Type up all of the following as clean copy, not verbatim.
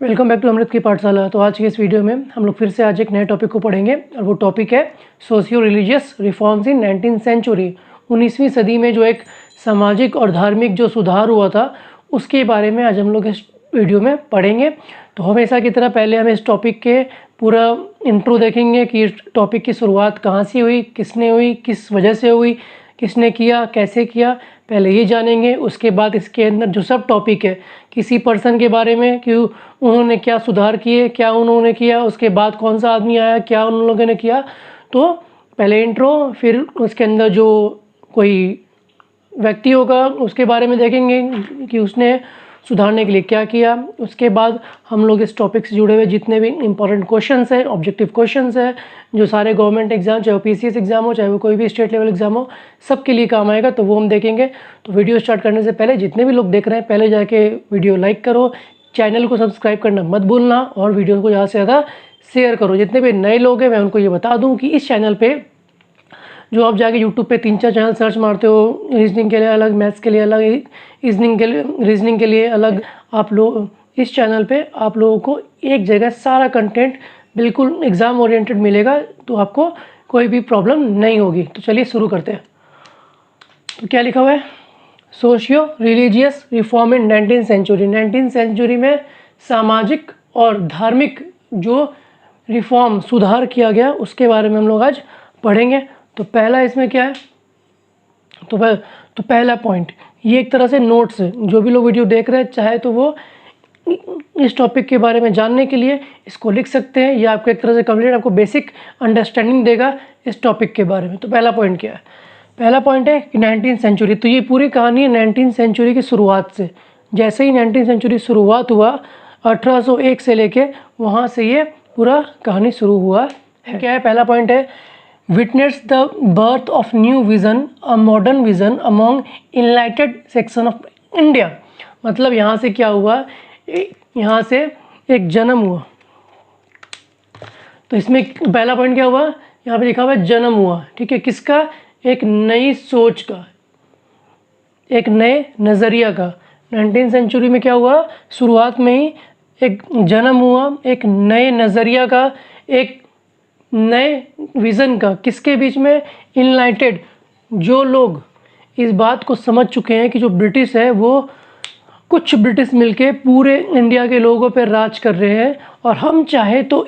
Welcome back to अमृत की पाठशाला। तो आज की इस वीडियो में हम लोग फिर से आज एक नए टॉपिक को पढ़ेंगे और वो टॉपिक है socio religious reforms in 19th century. 19वीं सदी में जो एक सामाजिक और धार्मिक जो सुधार हुआ था उसके बारे में आज हम लोग इस वीडियो में पढ़ेंगे। तो हमेशा की तरह पहले हम इस टॉपिक के पूरा इंट्रो देखेंगे कि इस टॉपिक की शुरुआत कहाँ से हुई, किसने हुई, किस वजह से हुई, किसने किया, कैसे किया, पहले ये जानेंगे। उसके बाद इसके अंदर जो सब टॉपिक है किसी पर्सन के बारे में कि उन्होंने क्या सुधार किए, क्या उन्होंने किया, उसके बाद कौन सा आदमी आया, क्या उन लोगों ने किया। तो पहले इंट्रो, फिर उसके अंदर जो कोई व्यक्ति होगा उसके बारे में देखेंगे कि उसने सुधारने के लिए क्या किया। उसके बाद हम लोग इस टॉपिक से जुड़े हुए जितने भी इंपॉर्टेंट क्वेश्चंस हैं, ऑब्जेक्टिव क्वेश्चंस हैं, जो सारे गवर्नमेंट एग्जाम, चाहे वो पीसीएस एग्जाम हो, चाहे वो कोई भी स्टेट लेवल एग्जाम हो, सबके लिए काम आएगा, तो वो हम देखेंगे। तो वीडियो स्टार्ट करने से पहले जितने भी लोग देख रहे हैं पहले जाके वीडियो लाइक करो, चैनल को सब्सक्राइब करना मत भूलना और वीडियो को ज़्यादा से ज़्यादा शेयर करो। जितने भी नए लोग हैं मैं उनको ये बता दूँ कि इस चैनल पर जो आप जाके यूट्यूब पे 3-4 चैनल सर्च मारते हो, रीजनिंग के लिए अलग, मैथ्स के लिए अलग, रीजनिंग के लिए अलग, आप लोग इस चैनल पे आप लोगों को एक जगह सारा कंटेंट बिल्कुल एग्ज़ाम ओरिएंटेड मिलेगा, तो आपको कोई भी प्रॉब्लम नहीं होगी। तो चलिए शुरू करते हैं। तो क्या लिखा हुआ है? Socio religious reform in 19th century. 19th century में सामाजिक और धार्मिक जो रिफॉर्म, सुधार किया गया, उसके बारे में हम लोग आज पढ़ेंगे। तो पहला इसमें क्या है? तो पहला पॉइंट, ये एक तरह से नोट्स है। जो भी लोग वीडियो देख रहे हैं चाहे तो वो इस टॉपिक के बारे में जानने के लिए इसको लिख सकते हैं, या आपको एक तरह से कंप्लीट आपको बेसिक अंडरस्टैंडिंग देगा इस टॉपिक के बारे में। तो पहला पॉइंट क्या है? पहला पॉइंट है कि 19th सेंचुरी। तो ये पूरी कहानी है 19th सेंचुरी की शुरुआत से। जैसे ही 19th सेंचुरी शुरुआत हुआ 1801 से लेके वहाँ से ये पूरा कहानी शुरू हुआ है। क्या है? पहला पॉइंट है witness the birth of new vision, a modern vision among enlightened section of India. मतलब यहाँ से क्या हुआ, यहाँ से एक जन्म हुआ। तो इसमें पहला पॉइंट क्या हुआ, यहाँ पे लिखा हुआ है जन्म हुआ। ठीक है, किसका? एक नई सोच का, एक नए नज़रिया का। 19th सेंचुरी में क्या हुआ, शुरुआत में ही एक जन्म हुआ, एक नए नज़रिया का, एक नए विज़न का। किसके बीच में? इनलाइटेड, जो लोग इस बात को समझ चुके हैं कि जो ब्रिटिश है वो कुछ ब्रिटिश मिलके पूरे इंडिया के लोगों पर राज कर रहे हैं, और हम चाहे तो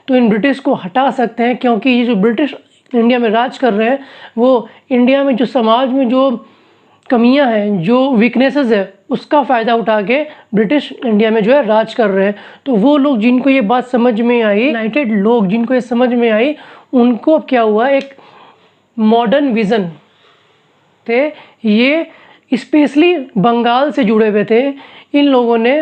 इन ब्रिटिश को हटा सकते हैं, क्योंकि ये जो ब्रिटिश इंडिया में राज कर रहे हैं वो इंडिया में जो समाज में जो कमियां हैं, जो वीकनेसेस है, उसका फ़ायदा उठा के ब्रिटिश इंडिया में जो है राज कर रहे हैं। तो वो लोग जिनको ये बात समझ में आई, यूनाइटेड लोग जिनको ये समझ में आई, उनको क्या हुआ, एक मॉडर्न विज़न थे। ये स्पेशली बंगाल से जुड़े हुए थे। इन लोगों ने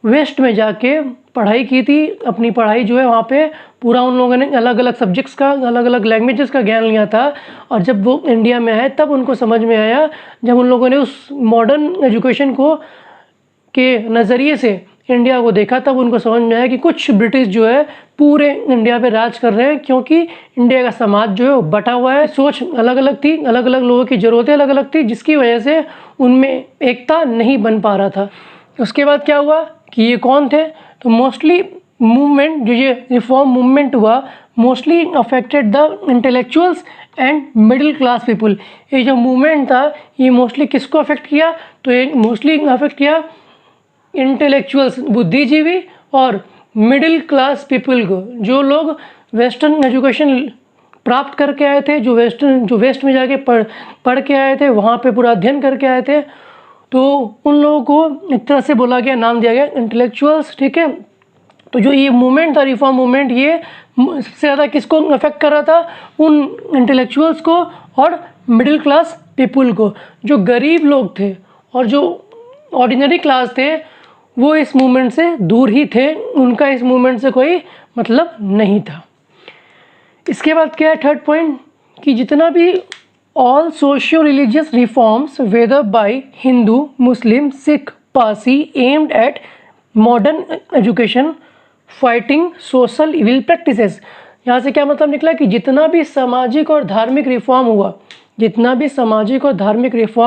वेस्ट में जाके पढ़ाई की थी। अपनी पढ़ाई जो है वहाँ पे पूरा उन लोगों ने अलग अलग सब्जेक्ट्स का, अलग अलग लैंग्वेजेस का ज्ञान लिया था। और जब वो इंडिया में आए तब उनको समझ में आया, जब उन लोगों ने उस मॉडर्न एजुकेशन को के नज़रिए से इंडिया को देखा, तब उनको समझ में आया कि कुछ ब्रिटिश जो है पूरे इंडिया पे राज कर रहे हैं, क्योंकि इंडिया का समाज जो है वो बटा हुआ है, सोच अलग अलग थी, अलग अलग लोगों की ज़रूरतें अलग अलग थी, जिसकी वजह से उनमें एकता नहीं बन पा रहा था। उसके बाद क्या हुआ कि ये कौन थे? तो मोस्टली मूवमेंट, जो ये रिफॉर्म मूवमेंट हुआ, mostly affected the intellectuals and middle class people. ये जो मूवमेंट था ये मोस्टली किसको अफेक्ट किया? तो ये मोस्टली अफेक्ट किया इंटेलेक्चुअल्स, बुद्धिजीवी और मिडिल क्लास पीपल को। जो लोग वेस्टर्न एजुकेशन प्राप्त करके आए थे, जो वेस्ट में जाके पढ़ के आए थे, वहाँ पे पूरा अध्ययन करके आए थे, तो उन लोगों को एक तरह से बोला गया, नाम दिया गया इंटेलेक्चुअल्स। ठीक है, तो जो ये मूवमेंट था, रिफॉर्म मूवमेंट, ये सबसे ज़्यादा किसको अफेक्ट कर रहा था? उन इंटेलेक्चुअल्स को और मिडिल क्लास पीपल को। जो गरीब लोग थे और जो ऑर्डिनरी क्लास थे वो इस मूवमेंट से दूर ही थे, उनका इस मूवमेंट से कोई मतलब नहीं था। इसके बाद क्या है थर्ड पॉइंट, कि जितना भी all socio religious reforms whether by Hindu, Muslim, Sikh, Parsi aimed at modern education fighting social evil practices. यहाँ से क्या मतलब निकला कि जितना भी सामाजिक और धार्मिक रिफॉर्म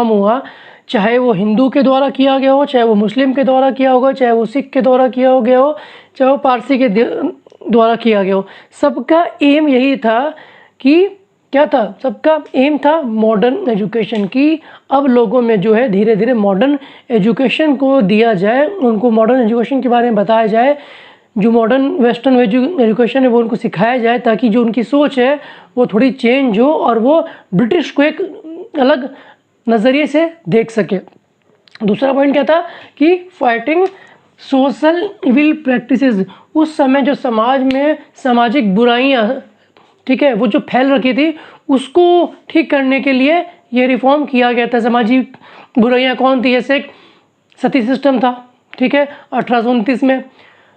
हुआ, चाहे वो हिंदू के द्वारा किया गया हो, चाहे वो मुस्लिम के द्वारा किया होगा, चाहे वो सिख के द्वारा किया हो गया हो, चाहे वो पारसी के द्वारा किया गया हो, सबका एम यही था कि क्या था, सबका एम था मॉडर्न एजुकेशन की। अब लोगों में जो है धीरे धीरे मॉडर्न एजुकेशन को दिया जाए, उनको मॉडर्न एजुकेशन के बारे में बताया जाए, जो मॉडर्न वेस्टर्न एजुकेशन है वो उनको सिखाया जाए, ताकि जो उनकी सोच है वो थोड़ी चेंज हो और वो ब्रिटिश को एक अलग नज़रिए से देख सके। दूसरा पॉइंट क्या था कि फाइटिंग सोशल इविल प्रैक्टिसेस। उस समय जो समाज में सामाजिक बुराइयां, ठीक है, वो जो फैल रखी थी उसको ठीक करने के लिए ये रिफॉर्म किया गया था। सामाजिक बुराइयां कौन थी? जैसे सती सिस्टम था, ठीक है, 1829 में,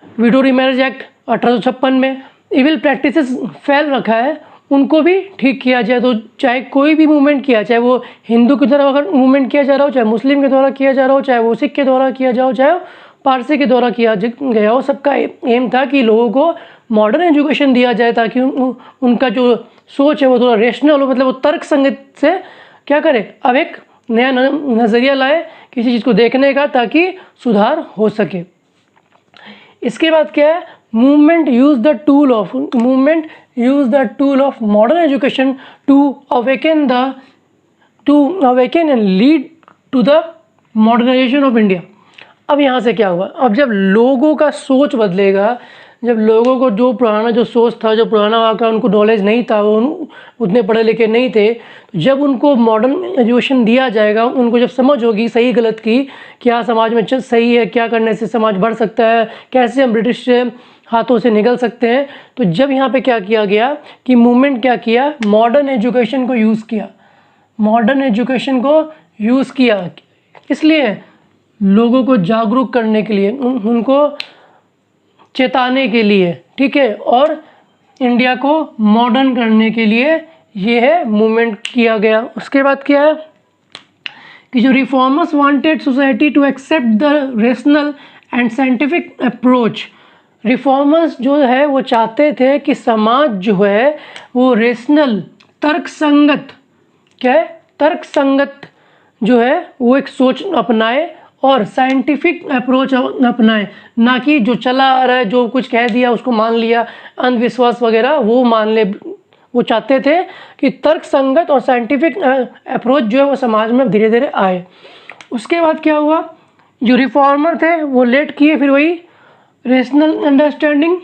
विडो रीमैरिज एक्ट 1856 में। इविल प्रैक्टिसेस फैल रखा है, उनको भी ठीक किया जाए। तो चाहे कोई भी मूवमेंट किया, चाहे वो हिंदू की तरफ अगर मूवमेंट किया जा रहा हो, चाहे मुस्लिम के द्वारा किया जा रहा हो, चाहे वो सिख के द्वारा किया जाओ, चाहे पारसी के द्वारा किया गया हो, सबका एम था कि लोगों को मॉडर्न एजुकेशन दिया जाए, ताकि उनका जो सोच है वो थोड़ा रेशनल हो, मतलब वो तर्क संगत से क्या करे, अब एक नया नज़रिया लाए किसी चीज़ को देखने का, ताकि सुधार हो सके। इसके बाद क्या है, movement use the tool of modern education to awaken and lead to the modernisation of India. अब यहाँ से क्या हुआ, अब जब लोगों का सोच बदलेगा, जब लोगों को जो पुराना जो सोच था, जो पुराना वाक़ा उनको नॉलेज नहीं था, वो उतने पढ़े लिखे नहीं थे, जब उनको मॉडर्न एजुकेशन दिया जाएगा, उनको जब समझ होगी सही गलत की, क्या समाज में सही है, क्या करने से समाज बढ़ सकता है, कैसे हम ब्रिटिश से हाथों से निकल सकते हैं। तो जब यहाँ पे क्या किया गया कि मूवमेंट क्या किया, मॉडर्न एजुकेशन को यूज़ किया, मॉडर्न एजुकेशन को यूज़ किया, इसलिए लोगों को जागरूक करने के लिए, उनको चेताने के लिए, ठीक है, और इंडिया को मॉडर्न करने के लिए ये है मूवमेंट किया गया। उसके बाद क्या है कि जो reformers wanted society to accept the rational and scientific approach. Reformers जो है वो चाहते थे कि समाज जो है वो रेशनल, तर्कसंगत, क्या है, तर्कसंगत जो है वो एक सोच अपनाए और साइंटिफिक अप्रोच अपनाए, ना कि जो चला आ रहा है, जो कुछ कह दिया उसको मान लिया, अंधविश्वास वगैरह वो मान ले। वो चाहते थे कि तर्कसंगत और साइंटिफिक अप्रोच जो है वो समाज में धीरे धीरे आए। उसके बाद क्या हुआ, जो रिफॉर्मर थे वो लेट किए फिर वही रेशनल अंडरस्टैंडिंग,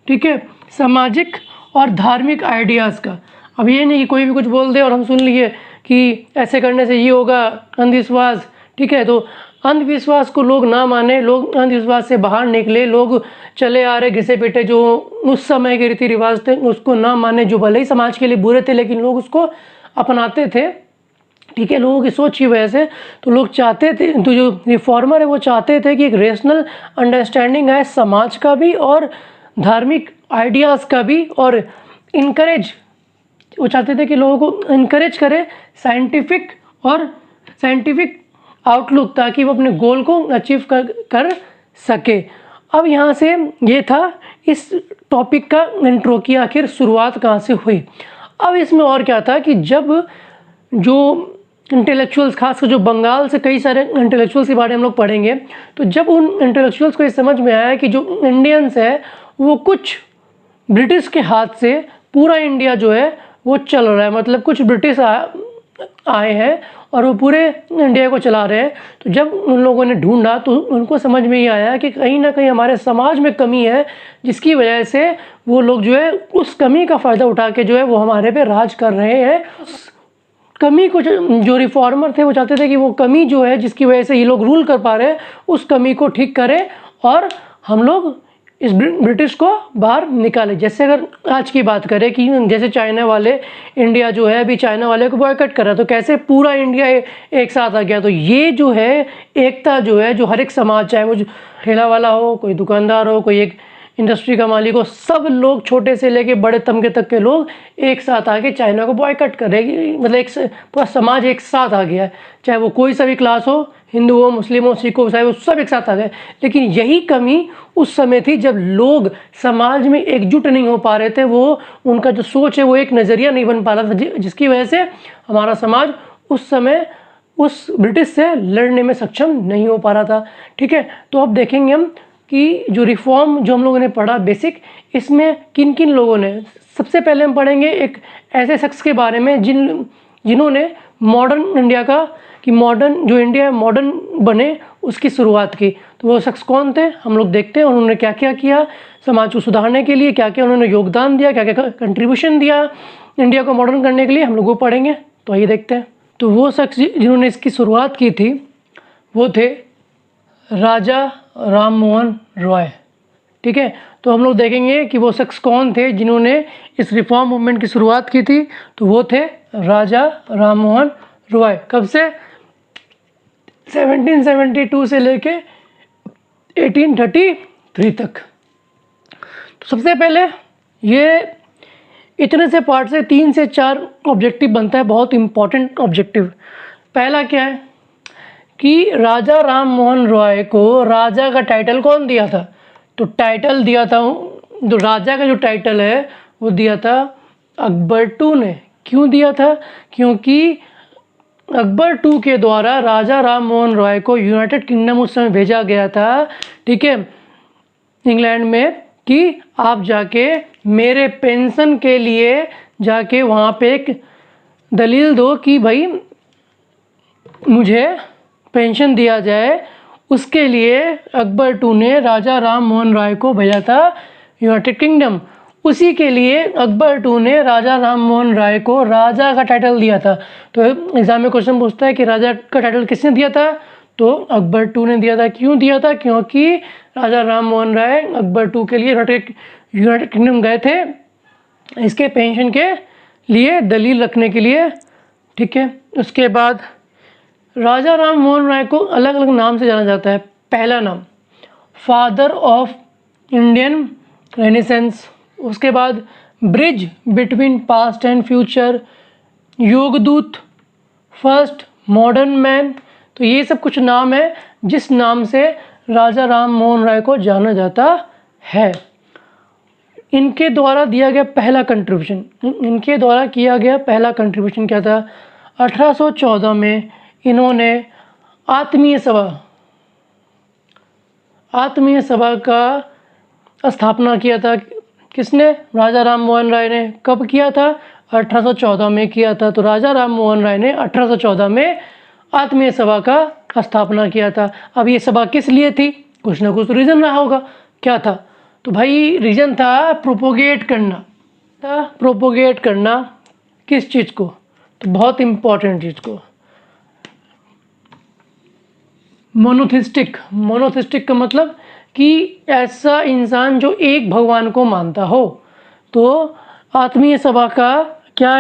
ठीक है, सामाजिक और धार्मिक आइडियाज़ का। अब ये नहीं कि कोई भी कुछ बोल दे और हम सुन लिए कि ऐसे करने से ये होगा, अंधविश्वास, ठीक है, तो अंधविश्वास को लोग ना माने, लोग अंधविश्वास से बाहर निकले, लोग चले आ रहे घिसे पिटे जो उस समय के रीति रिवाज थे उसको ना माने, जो भले ही समाज के लिए बुरे थे लेकिन लोग उसको अपनाते थे, ठीक है, लोगों की सोच की वजह से। तो लोग चाहते थे, तो जो रिफॉर्मर है वो चाहते थे कि एक रेशनल अंडरस्टैंडिंग आए समाज का भी और धार्मिक आइडियाज़ का भी, और इनकरेज, वो चाहते थे कि लोगों को इनकरेज करे साइंटिफिक आउटलुक, ताकि वो अपने गोल को अचीव कर सके। अब यहाँ से ये था इस टॉपिक का इंट्रो की आखिर शुरुआत कहाँ से हुई। अब इसमें और क्या था कि जब जो इंटेलेक्चुअल्स, खासकर जो बंगाल से कई सारे इंटेलेक्चुअल्स के बारे में हम लोग पढ़ेंगे, तो जब उन इंटेलेक्चुअल्स को ये समझ में आया कि जो इंडियंस है वो कुछ ब्रिटिश के हाथ से पूरा इंडिया जो है वो चल रहा है, मतलब कुछ ब्रिटिश आए हैं और वो पूरे इंडिया को चला रहे हैं। तो जब उन लोगों ने ढूंढा तो उनको समझ में ही आया कि कहीं ना कहीं हमारे समाज में कमी है, जिसकी वजह से वो लोग जो है उस कमी का फ़ायदा उठा के जो है वो हमारे पे राज कर रहे हैं। उस कमी को जो रिफॉर्मर थे वो चाहते थे कि वो कमी जो है जिसकी वजह से ये लोग रूल कर पा रहे हैं, उस कमी को ठीक करें और हम लोग इस ब्रिटिश को बाहर निकाले। जैसे अगर आज की बात करें कि जैसे चाइना वाले, इंडिया जो है अभी चाइना वाले को बॉयकॉट कर रहा, तो कैसे पूरा इंडिया एक साथ आ गया। तो ये जो है एकता जो है, जो हर एक समाज, चाहे वो ठेला वाला हो, कोई दुकानदार हो, कोई एक इंडस्ट्री का मालिक हो, सब लोग छोटे से लेके बड़े तबके तक के लोग एक साथ आके चाइना को बॉयकॉट कर रहे, मतलब एक पूरा समाज एक साथ आ गया है। चाहे वो कोई सा भी क्लास हो, हिंदू हो, मुस्लिम हो, सिख हो, ईसाई हो, सब एक साथ आ गए। लेकिन यही कमी उस समय थी जब लोग समाज में एकजुट नहीं हो पा रहे थे, वो उनका जो सोच है वो एक नज़रिया नहीं बन पा रहा था, जिसकी वजह से हमारा समाज उस समय उस ब्रिटिश से लड़ने में सक्षम नहीं हो पा रहा था। ठीक है, तो अब देखेंगे हम कि जो रिफॉर्म जो हम लोगों ने पढ़ा बेसिक, इसमें किन किन लोगों ने, सबसे पहले हम पढ़ेंगे एक ऐसे शख्स के बारे में जिन्होंने मॉडर्न इंडिया का, कि मॉडर्न जो इंडिया मॉडर्न बने उसकी शुरुआत की। तो वो शख्स कौन थे हम लोग देखते हैं, उन्होंने क्या क्या किया समाज को सुधारने के लिए, क्या क्या उन्होंने योगदान दिया, क्या क्या कंट्रीब्यूशन दिया इंडिया को मॉडर्न करने के लिए, हम लोग वो पढ़ेंगे। तो आइए देखते हैं। तो वो शख्स जिन्होंने इसकी शुरुआत की थी वो थे राजा राम मोहन रॉय। ठीक है, तो हम लोग देखेंगे कि वो शख्स कौन थे जिन्होंने इस रिफॉर्म मूवमेंट की शुरुआत की थी। तो वो थे राजा राम मोहन रॉय। कब से? 1772 से लेके 1833 तक। तो सबसे पहले ये इतने से पार्ट से 3 से 4 ऑब्जेक्टिव बनता है, बहुत इंपॉर्टेंट ऑब्जेक्टिव। पहला क्या है कि राजा राम मोहन रॉय को राजा का टाइटल कौन दिया था? तो टाइटल दिया था, जो राजा का जो टाइटल है वो दिया था अकबर टू ने। क्यों दिया था? क्योंकि अकबर टू के द्वारा राजा राम मोहन रॉय को यूनाइटेड किंगडम उस समय भेजा गया था, ठीक है, इंग्लैंड में, कि आप जाके मेरे पेंशन के लिए जाके वहाँ पे एक दलील दो कि भाई मुझे पेंशन दिया जाए। उसके लिए अकबर टू ने राजा राम मोहन रॉय को भेजा था यूनाइटेड किंगडम। उसी के लिए अकबर टू ने राजा राम मोहन रॉय को राजा का टाइटल दिया था। तो एग्जाम में क्वेश्चन पूछता है कि राजा का टाइटल किसने दिया था? तो अकबर टू ने दिया था। क्यों दिया था? क्योंकि राजा राम मोहन रॉय अकबर टू के लिए यूनाइटेड किंगडम गए थे इसके पेंशन के लिए दलील रखने के लिए। ठीक है, उसके बाद राजा राम मोहन रॉय को अलग अलग नाम से जाना जाता है। पहला नाम फादर ऑफ इंडियन रेनेसेंस, उसके बाद bridge between past and future, योगदूत, फर्स्ट मॉडर्न मैन। तो ये सब कुछ नाम है जिस नाम से राजा राम मोहन रॉय को जाना जाता है। इनके द्वारा दिया गया पहला कंट्रीब्यूशन, इनके द्वारा किया गया पहला कंट्रीब्यूशन क्या था? 1814 में इन्होंने आत्मीय सभा का स्थापना किया था। किसने? राजा राम मोहन राय ने। कब किया था? 1814 में किया था। तो राजा राम मोहन राय ने 1814 में आत्मीय सभा का स्थापना किया था। अब ये सभा किस लिए थी? कुछ ना कुछ तो रीज़न रहा होगा। क्या था? तो भाई रीज़न था प्रोपोगेट करना किस चीज़ को? तो बहुत इम्पॉर्टेंट चीज़ को, मोनोथिस्टिक का मतलब कि ऐसा इंसान जो एक भगवान को मानता हो। तो आत्मीय सभा का क्या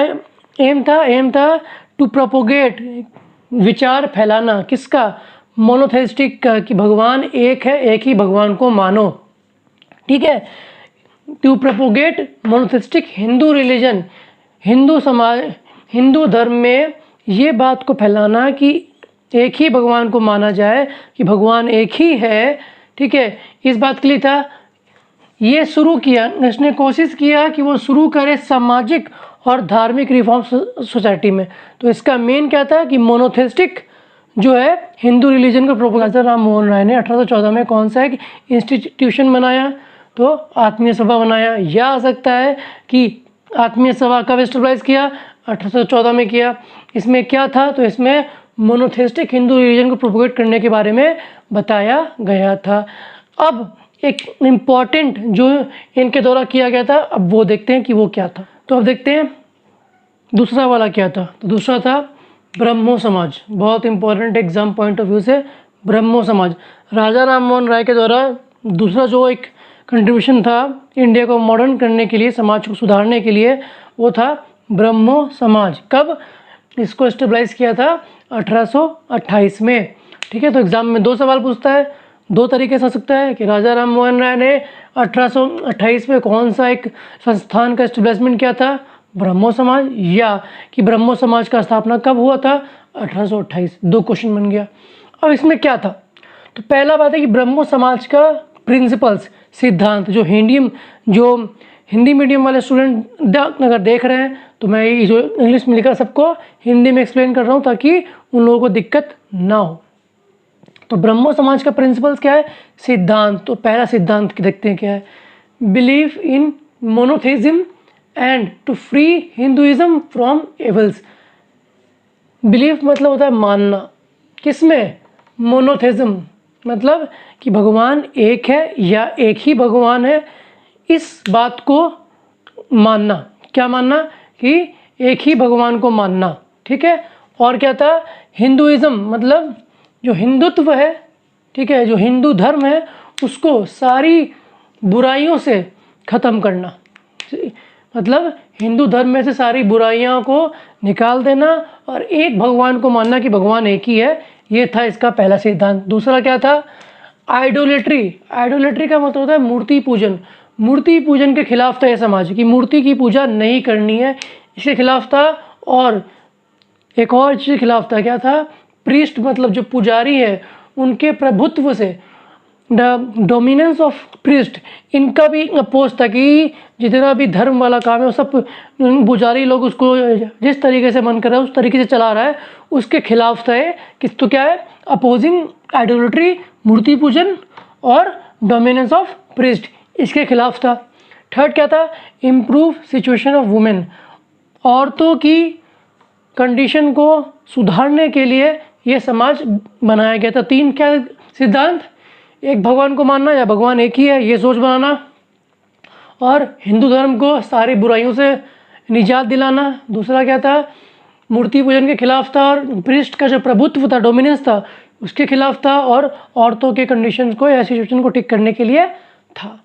एम था? टू प्रोपोगेट, विचार फैलाना। किसका? मोनोथिस्टिक का, कि भगवान एक है, एक ही भगवान को मानो। ठीक है, to propagate monotheistic Hindu religion, Hindu समाज, हिंदू धर्म में ये बात को फैलाना कि एक ही भगवान को माना जाए, कि भगवान एक ही है। ठीक है, इस बात के लिए था। ये शुरू किया, इसने कोशिश किया कि वो शुरू करे सामाजिक और धार्मिक रिफॉर्म सोसाइटी में। तो इसका मेन क्या था कि मोनोथिस्टिक जो है हिंदू रिलीजन का प्रोपोगेशन। राम मोहन राय ने 1814 में कौन सा एक इंस्टीट्यूशन बनाया? तो आत्मीय सभा बनाया। यह आ सकता है कि आत्मीय सभा कब एस्टेब्लिश किया? 1814 में किया। इसमें क्या था? तो इसमें मोनोथिस्टिक हिंदू रिलीजन को प्रोपोगेट करने के बारे में बताया गया था। अब एक इम्पॉर्टेंट जो इनके द्वारा किया गया था, अब वो देखते हैं कि वो क्या था। तो अब देखते हैं दूसरा वाला क्या था। तो दूसरा था ब्रह्मो समाज। बहुत important exam point of view से ब्रह्मो समाज। राजा राम मोहन राय के द्वारा दूसरा जो एक कंट्रीब्यूशन था इंडिया को मॉडर्न करने के लिए, समाज को सुधारने के लिए, वो था ब्रह्मो समाज। कब इसको एस्टेब्लिश किया था? 1828 में। ठीक है, तो एग्जाम में 2 सवाल पूछता है, 2 तरीके से हो सकता है कि राजा राम मोहन राय ने 1828 में कौन सा एक संस्थान का एस्टेब्लिशमेंट किया था? ब्रह्मो समाज। या कि ब्रह्मो समाज का स्थापना कब हुआ था? 1828। 2 क्वेश्चन बन गया। अब इसमें क्या था? तो पहला बात है कि ब्रह्मो समाज का प्रिंसिपल्स, सिद्धांत, जो हिंदी मीडियम वाले स्टूडेंट अगर देख रहे हैं तो मैं ये जो इंग्लिश में लिखा सबको हिंदी में एक्सप्लेन कर रहा हूँ ताकि उन लोगों को दिक्कत ना हो। तो ब्रह्मो समाज का प्रिंसिपल्स क्या है? सिद्धांत। तो पहला सिद्धांत देखते हैं क्या है। Believe in monotheism and to free Hinduism from evils. Belief मतलब होता है मानना, किसमें? मोनोथेइज्म मतलब कि भगवान एक है या एक ही भगवान है, इस बात को मानना। क्या मानना? कि एक ही भगवान को मानना, ठीक है। और क्या था? हिंदुइज्म मतलब जो हिंदुत्व है, ठीक है, जो हिंदू धर्म है उसको सारी बुराइयों से ख़त्म करना, मतलब हिंदू धर्म में से सारी बुराइयों को निकाल देना और एक भगवान को मानना कि भगवान एक ही है। ये था इसका पहला सिद्धांत। दूसरा क्या था? आइडोलेट्री। आइडोलेट्री का मतलब होता है मूर्ति पूजन। मूर्ति पूजन के खिलाफ था यह समाज, की मूर्ति की पूजा नहीं करनी है, इसके खिलाफ था। और एक और चीज़ के खिलाफ था, क्या था? प्रीस्ट मतलब जो पुजारी है उनके प्रभुत्व से, द डोमिनेंस ऑफ प्रीस्ट, इनका भी अपोज था कि जितना भी धर्म वाला काम है वो सब पुजारी लोग उसको जिस तरीके से मन कर रहा है उस तरीके से चला रहा है, उसके खिलाफ था। कि तो क्या है? अपोजिंग आइडोलेट्री, मूर्ति पूजन और डोमिनेंस ऑफ प्रीस्ट, इसके खिलाफ था। थर्ड क्या था? Improve situation of women. औरतों की कंडीशन को सुधारने के लिए ये समाज बनाया गया था। तीन क्या सिद्धांत? एक भगवान को मानना या भगवान एक ही है, ये सोच बनाना, और हिंदू धर्म को सारी बुराइयों से निजात दिलाना। दूसरा क्या था? मूर्ति पूजन के खिलाफ था, और प्रीस्ट का जो प्रभुत्व था, डोमिनेंस था, उसके खिलाफ था, और औरतों के कंडीशन को या सिचुएशन को ठीक करने के लिए था।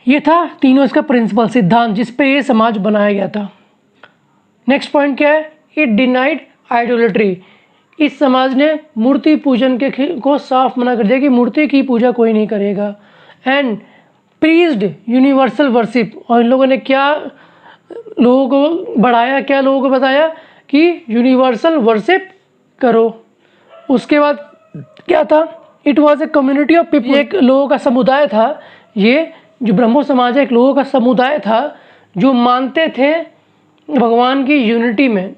ये था तीनों इसका प्रिंसिपल, सिद्धांत, जिस पे ये समाज बनाया गया था। नेक्स्ट पॉइंट क्या है? It denied idolatry. इस समाज ने मूर्ति पूजन को साफ मना कर दिया कि मूर्ति की पूजा कोई नहीं करेगा। And praised universal worship. और इन लोगों ने क्या लोगों को बढ़ाया, क्या लोगों को बताया कि यूनिवर्सल वर्शिप करो। उसके बाद क्या था? It was a community of people. एक लोगों का समुदाय था, ये जो ब्रह्मो समाज है एक लोगों का समुदाय था जो मानते थे भगवान की यूनिटी में,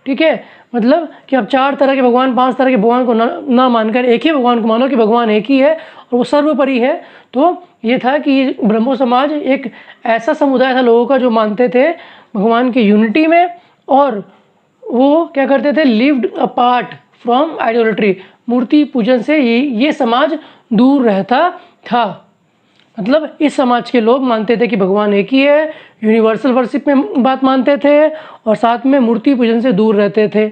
ठीक है। मतलब कि अब 4 तरह के भगवान, 5 तरह के भगवान को ना मानकर एक ही भगवान को मानो कि भगवान एक ही है और वो सर्वोपरि है। तो ये था कि ब्रह्मो समाज एक ऐसा समुदाय था लोगों का जो मानते थे भगवान की यूनिटी में, और वो क्या करते थे? Lived apart from idolatry. मूर्ति पूजन से ये समाज दूर रहता था। मतलब इस समाज के लोग मानते थे कि भगवान एक ही है, यूनिवर्सल वर्शिप में बात मानते थे, और साथ में मूर्ति पूजन से दूर रहते थे।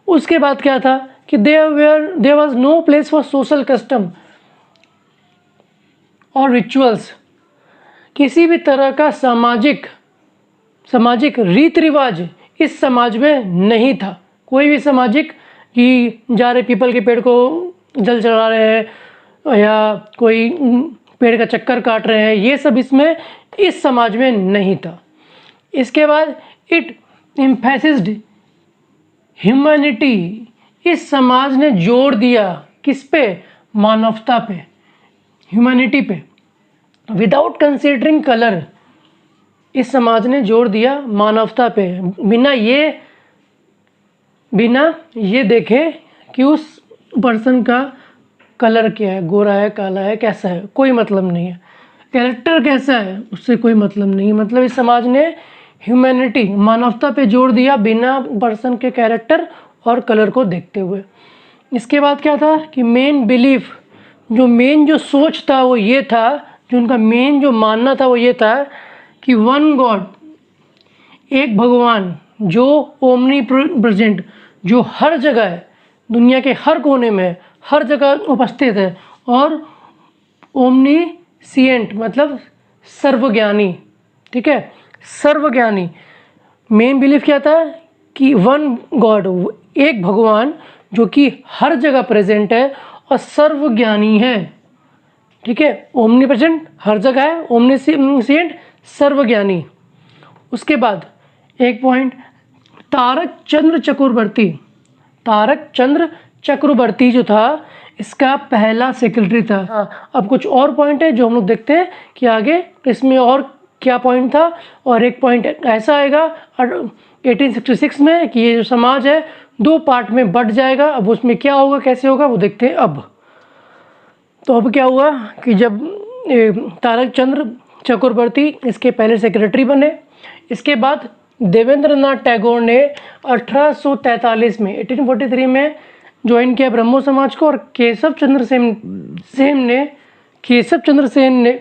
उसके बाद क्या था कि there was no place for social custom और रिचुअल्स। किसी भी तरह का सामाजिक रीति रिवाज इस समाज में नहीं था। कोई भी सामाजिक कि जा रहे पीपल के पेड़ को जल चढ़ा रहे हैं या कोई पेड़ का चक्कर काट रहे हैं, ये सब इसमें इस समाज में नहीं था। इसके बाद इट एम्फेसिस्ड ह्यूमैनिटी। इस समाज ने जोर दिया किस पे? मानवता पे, ह्यूमैनिटी पे, विदाउट कंसीडरिंग कलर। इस समाज ने जोर दिया मानवता पे, बिना ये देखे कि उस पर्सन का कलर क्या है, गोरा है, काला है, कैसा है, कोई मतलब नहीं है। कैरेक्टर कैसा है उससे कोई मतलब नहीं है। मतलब इस समाज ने ह्यूमैनिटी, मानवता पे जोर दिया बिना पर्सन के कैरेक्टर और कलर को देखते हुए। इसके बाद क्या था कि मेन बिलीफ, जो सोच था वो ये था, जो उनका मेन जो मानना था वो ये था कि वन गॉड, एक भगवान जो ओमनी प्रेजेंट, जो हर जगह है, दुनिया के हर कोने में, हर जगह उपस्थित है, और ओमनीसिएंट मतलब सर्वज्ञानी, ठीक है, सर्वज्ञानी। मेन बिलीफ क्या था कि वन गॉड, एक भगवान जो कि हर जगह प्रेजेंट है और सर्वज्ञानी है, ठीक है। ओमनी प्रेजेंट हर जगह है, ओमनीसिएंट सर्वज्ञानी। उसके बाद एक पॉइंट, तारक चंद्र चक्रवर्ती जो था इसका पहला सेक्रेटरी था। हाँ, अब कुछ और पॉइंट है जो हम लोग देखते हैं कि आगे इसमें और क्या पॉइंट था, और एक पॉइंट ऐसा आएगा 1866 में कि ये जो समाज है 2 पार्ट में बट जाएगा। अब उसमें क्या होगा, कैसे होगा, वो देखते हैं अब। तो अब क्या हुआ कि जब तारक चंद्र चक्रवर्ती इसके पहले सेक्रेटरी बने, इसके बाद देवेंद्र नाथ टैगोर ने 1843 में 1843 में ज्वाइन किया ब्रह्मो समाज को, और केशव चंद्र सेन ने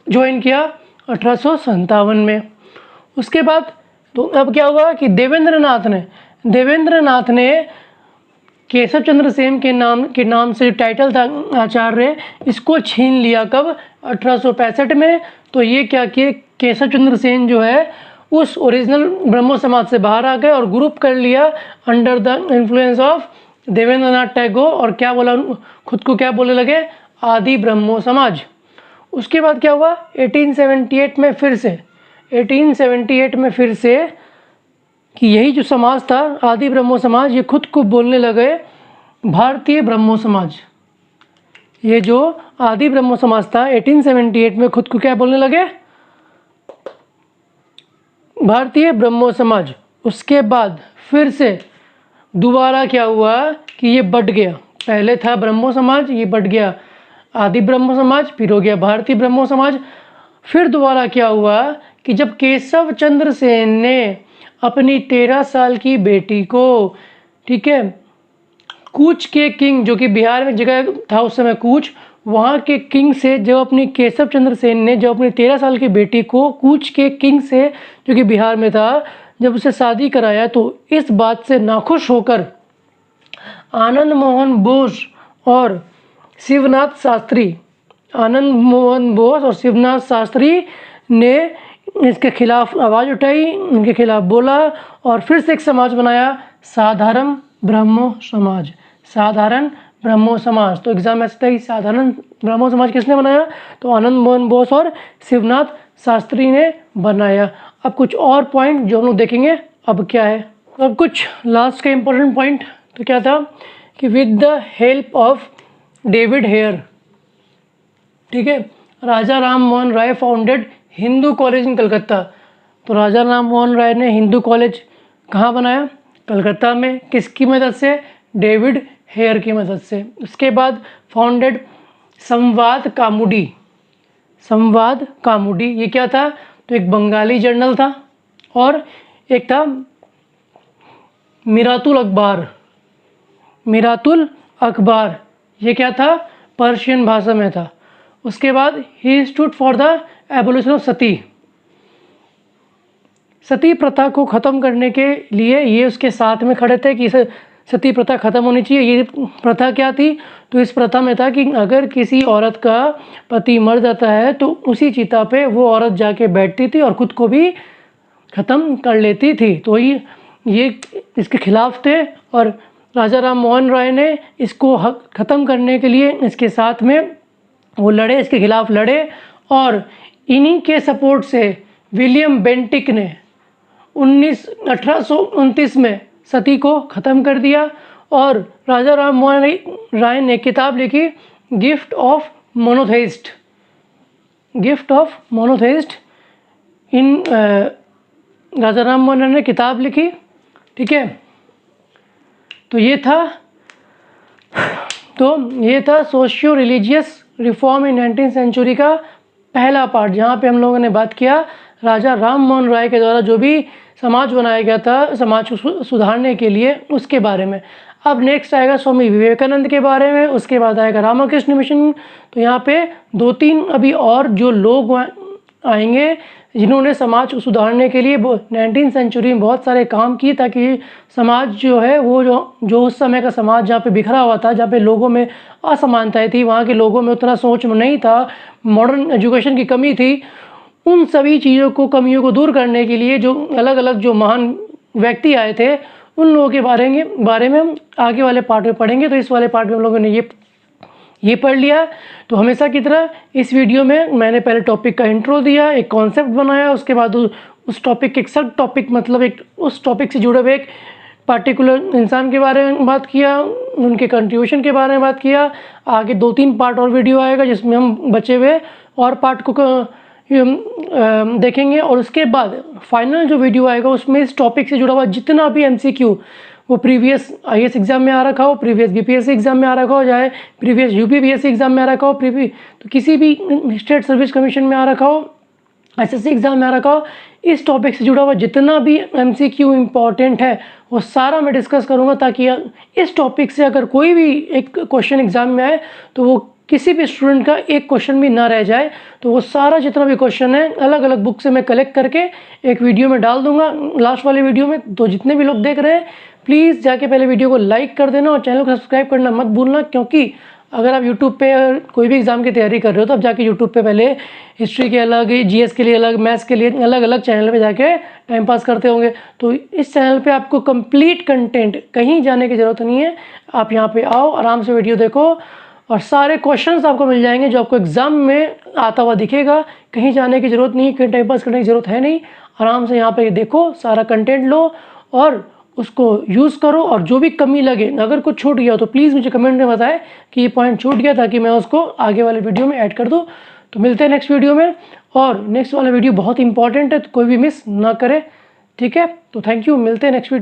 ज्वाइन किया 1857 में। उसके बाद तो अब क्या हुआ कि देवेंद्र नाथ ने केशव चंद्र सेन के नाम से टाइटल था आचार्य, इसको छीन लिया कब, 1865 में। तो ये क्या किए, केशव चंद्र सेन जो है उस ओरिजिनल ब्रह्मो समाज से बाहर आ गए और ग्रुप कर लिया under the influence of Devendra Nath Tagore, और क्या बोला, खुद को क्या बोलने लगे, आदि ब्रह्मो समाज। उसके बाद क्या हुआ, 1878 में फिर से कि यही जो समाज था आदि ब्रह्मो समाज, ये खुद को बोलने लगे भारतीय ब्रह्मो समाज। ये जो आदि ब्रह्मो समाज था 1878 में खुद को क्या बोलने लगे, भारतीय ब्रह्मो समाज। उसके बाद फिर से दोबारा क्या हुआ कि ये बढ़ गया, पहले था ब्रह्मो समाज, ये बढ़ गया आदि ब्रह्मो समाज, फिर हो गया भारतीय ब्रह्मो समाज। फिर दोबारा क्या हुआ कि जब केशव चंद्र सेन ने अपनी 13 साल की बेटी को, ठीक है, कूच के किंग, जो कि बिहार में जगह था उस समय कूच, वहाँ के किंग से जब अपनी केशव चंद्र सेन ने जब अपनी 13 साल की बेटी को कूच के किंग से, जो कि बिहार में था, जब उसे शादी कराया, तो इस बात से नाखुश होकर आनंद मोहन बोस और शिवनाथ शास्त्री ने इसके खिलाफ आवाज़ उठाई, इनके खिलाफ बोला, और फिर से एक समाज बनाया, साधारण ब्रह्मो समाज। तो एग्जाम में ऐसा था कि साधारण ब्रह्मो समाज किसने बनाया, तो आनंद मोहन बोस और शिवनाथ शास्त्री ने बनाया। अब कुछ और पॉइंट जो हम लोग देखेंगे अब क्या है, अब कुछ लास्ट का इम्पोर्टेंट पॉइंट तो क्या था कि with the help of David Hare, ठीक है, Raja Ram Mohan Roy founded Hindu College in Calcutta. तो राजा राम मोहन राय ने हिंदू कॉलेज कहाँ बनाया, कलकत्ता में। किसकी मदद से, डेविड हेयर की मदद से। उसके बाद फाउंडेड संवाद कामुडी, ये क्या था, तो एक बंगाली जर्नल था, और एक था मिरातुल अखबार, ये क्या था, पर्शियन भाषा में था। उसके बाद he stood for the abolition of sati प्रथा को ख़त्म करने के लिए ये उसके साथ में खड़े थे कि सती प्रथा ख़त्म होनी चाहिए। ये प्रथा क्या थी, तो इस प्रथा में था कि अगर किसी औरत का पति मर जाता है तो उसी चिता पे वो औरत जाके बैठती थी और ख़ुद को भी ख़त्म कर लेती थी। तो ये इसके खिलाफ थे, और राजा राम मोहन राय ने इसको ख़त्म करने के लिए इसके साथ में वो लड़े, इसके खिलाफ लड़े, और इन्हीं के सपोर्ट से विलियम बेंटिक ने 1829 में सती को ख़त्म कर दिया। और राजा राम मोहन राय ने किताब लिखी गिफ्ट ऑफ मोनोथेइस्ट इन राजा राम मोहन राय ने किताब लिखी, ठीक है। तो ये था socio religious reform in 19th century का पहला पार्ट, जहाँ पे हम लोगों ने बात किया राजा राम मोहन राय के द्वारा जो भी समाज बनाया गया था समाज को सुधारने के लिए, उसके बारे में। अब नेक्स्ट आएगा स्वामी विवेकानंद के बारे में, उसके बाद आएगा रामकृष्ण मिशन। तो यहाँ पे 2-3 अभी और जो लोग आएंगे जिन्होंने समाज को सुधारने के लिए 19th सेंचुरी में बहुत सारे काम किए, ताकि समाज जो है वो जो उस समय का समाज जहाँ पे बिखरा हुआ था, जहाँ पे लोगों में असमानताएं थी, वहाँ के लोगों में उतना सोच नहीं था, मॉडर्न एजुकेशन की कमी थी, उन सभी चीज़ों को, कमियों को दूर करने के लिए जो अलग अलग जो महान व्यक्ति आए थे, उन लोगों के बारे में हम आगे वाले पार्ट में पढ़ेंगे। तो इस वाले पार्ट में हम लोगों ने ये पढ़ लिया। तो हमेशा की तरह इस वीडियो में मैंने पहले टॉपिक का इंट्रो दिया, एक कॉन्सेप्ट बनाया, उसके बाद उस टॉपिक के एक सब टॉपिक, मतलब एक उस टॉपिक से जुड़े हुए एक पार्टिकुलर इंसान के बारे में बात किया, उनके कंट्रीब्यूशन के बारे में बात किया। आगे 2-3 पार्ट और वीडियो आएगा जिसमें हम बचे हुए और पार्ट को देखेंगे और उसके बाद फाइनल जो वीडियो आएगा उसमें इस टॉपिक से जुड़ा हुआ जितना भी MCQ वो प्रीवियस IAS एग्ज़ाम में आ रखा हो, प्रीवियस BPSC एग्ज़ाम में आ रखा हो, चाहे प्रीवियस UPPSC एग्ज़ाम में आ रखा हो, तो किसी भी स्टेट सर्विस कमीशन में आ रखा हो, SSC एग्ज़ाम में आ रखा हो, इस टॉपिक से जुड़ा हुआ जितना भी MCQ इम्पॉर्टेंट है वो सारा मैं डिस्कस करूँगा, ताकि इस टॉपिक से अगर कोई भी एक क्वेश्चन एग्ज़ाम में आए तो वो किसी भी स्टूडेंट का एक क्वेश्चन भी ना रह जाए। तो वो सारा जितना भी क्वेश्चन है अलग अलग बुक से मैं कलेक्ट करके एक वीडियो में डाल दूंगा लास्ट वाले वीडियो में। तो जितने भी लोग देख रहे हैं प्लीज़ जाके पहले वीडियो को लाइक कर देना और चैनल को सब्सक्राइब करना मत भूलना, क्योंकि अगर आप यूट्यूब पे कोई भी एग्ज़ाम की तैयारी कर रहे हो तो आप जाके यूट्यूब पे पहले हिस्ट्री के अलग, GS के लिए अलग, मैथ्स के लिए अलग अलग चैनल पे जाके टाइम पास करते होंगे। तो इस चैनल पे आपको कंप्लीट कंटेंट, कहीं जाने की ज़रूरत नहीं है, आप यहाँ पे आओ, आराम से वीडियो देखो और सारे क्वेश्चंस आपको मिल जाएंगे जो आपको एग्ज़ाम में आता हुआ दिखेगा। कहीं जाने की ज़रूरत नहीं, कहीं टाइम पास करने की ज़रूरत है नहीं, आराम से यहाँ पे देखो, सारा कंटेंट लो और उसको यूज़ करो। और जो भी कमी लगे, अगर कुछ छूट गया तो प्लीज़ मुझे कमेंट में बताएं कि ये पॉइंट छूट गया, ताकि मैं उसको आगे वाले वीडियो में ऐड कर दूँ। तो मिलते हैं नेक्स्ट वीडियो में, और नेक्स्ट वाला वीडियो बहुत इंपॉर्टेंट है तो कोई भी मिस ना करे, ठीक है। तो थैंक यू, मिलते हैं नेक्स्ट वीडियो।